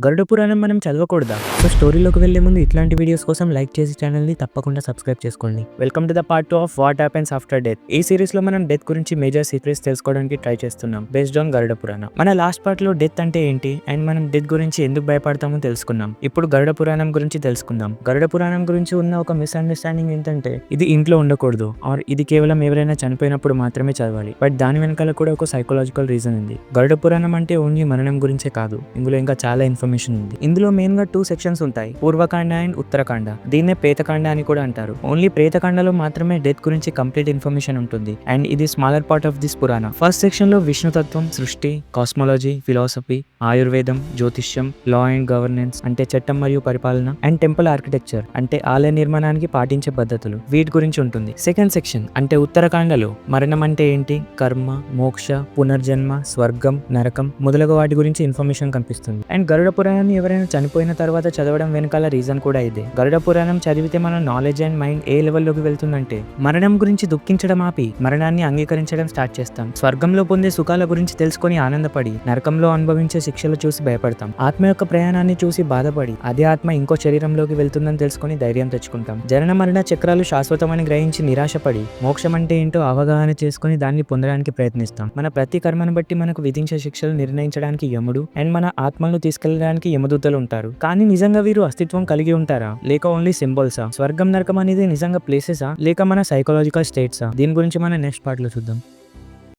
గరుడ పురాణం మనం చదవకూడదా? సో స్టోరీలోకి వెళ్లే ముందు ఇట్లాంటి వీడియోస్ కోసం లైక్ చేసి ఛానల్ని తప్పకుండా సబ్స్క్రైబ్ చేసుకోండి. Welcome to the part 2 of what happens after death. ఈ సిరీస్ లో మనం డెత్ గురించి మేజర్ సీక్రెట్స్ తెలుసుకోవడానికి ట్రై చేస్తున్నాం బేస్డ్ ఆన్ గరుడ పురాణం. మన లాస్ట్ పార్ట్ లో డెత్ అంటే ఏంటి అండ్ మనం డెత్ గురించి ఎందుకు భయపడతామో తెలుసుకున్నాం. ఇప్పుడు గరుడ పురాణం గురించి తెలుసుకుందాం. గరుడ పురాణం గురించి ఉన్న ఒక మిస్అండర్స్టాండింగ్ ఏంటంటే ఇది ఇంట్లో ఉండకూడదు ఆర్ ఇది కేవలం ఎవరైనా చనిపోయినప్పుడు మాత్రమే చదవాలి. బట్ దాని వెనకాల కూడా ఒక సైకలాజికల్ రీజన్ ఉంది. గరుడ పురాణం అంటే ఓన్లీ మరణం గురించే కాదు, ఇందులో ఇంకా చాలా ఇన్ఫర్మేషన్ ఉంది. ఇందులో మెయిన్ గా 2 సెక్షన్స్ ఉంటాయి, పూర్వకాండ అండ్ ఉత్తరకాండ. దీన్నే ప్రేతకాండ అని కూడా అంటారు. ఓన్లీ ప్రేతకాండలో మాత్రమే డెత్ గురించి కంప్లీట్ ఇన్ఫర్మేషన్ ఉంటుంది అండ్ ఇది స్మాలర్ పార్ట్ ఆఫ్ దిస్ పురాణ. ఫస్ట్ సెక్షన్ లో విష్ణుతత్వం, సృష్టి, కాస్మాలజీ, ఫిలాసఫీ, ఆయుర్వేదం, జ్యోతిష్యం, లా అండ్ గవర్నెన్స్ అంటే చట్టం మరియు పరిపాలన, అండ్ టెంపుల్ ఆర్కిటెక్చర్ అంటే ఆలయ నిర్మాణానికి పాటించే పద్ధతులు, వీటి గురించి ఉంటుంది. సెకండ్ సెక్షన్ అంటే ఉత్తరకాండలో మరణం అంటే ఏంటి, కర్మ, మోక్ష, పునర్జన్మ, స్వర్గం, నరకం మొదలగు వాటి గురించి ఇన్ఫర్మేషన్ కనిపిస్తుంది. అండ్ గరుడ పురాణాన్ని ఎవరైనా చనిపోయిన తర్వాత చదవడం వెనకాల రీజన్ కూడా ఇదే. గరుడ పురాణం చదివితే మన నాలెడ్జ్ అండ్ మైండ్ ఏ లెవెల్లోకి వెళ్తుందంటే మరణం గురించి దుఃఖించడం ఆపి మరణాన్ని అంగీకరించడం స్టార్ట్ చేస్తాం. స్వర్గంలో పొందే సుఖాల గురించి తెలుసుకొని ఆనందపడి నరకంలో అనుభవించే శిక్షలు చూసి భయపడతాం. ఆత్మ యొక్క ప్రయాణాన్ని చూసి బాధపడి అదే ఆత్మ ఇంకో శరీరంలోకి వెళ్తుందని తెలుసుకొని ధైర్యం తెచ్చుకుంటాం. జనన మరణ చక్రాలు శాశ్వతమని గ్రహించి నిరాశపడి మోక్షం అంటే ఏంటో అవగాహన చేసుకుని దాన్ని పొందడానికి ప్రయత్నిస్తాం. మన ప్రతి కర్మను బట్టి మనకు విధించే శిక్షలు నిర్ణయించడానికి యముడు అండ్ మన ఆత్మలను తీసుకెళ్లడానికి యమదూతలు ఉంటారు. కానీ నిజంగా వీరు అస్తిత్వం కలిగి ఉంటారా లేక ఓన్లీ సింబల్సా? స్వర్గం నరకం అనేది నిజంగా ప్లేసెసా లేక మన సైకలాజికల్ స్టేట్సా? దీని గురించి మన నెక్స్ట్ పార్ట్ లో చూద్దాం.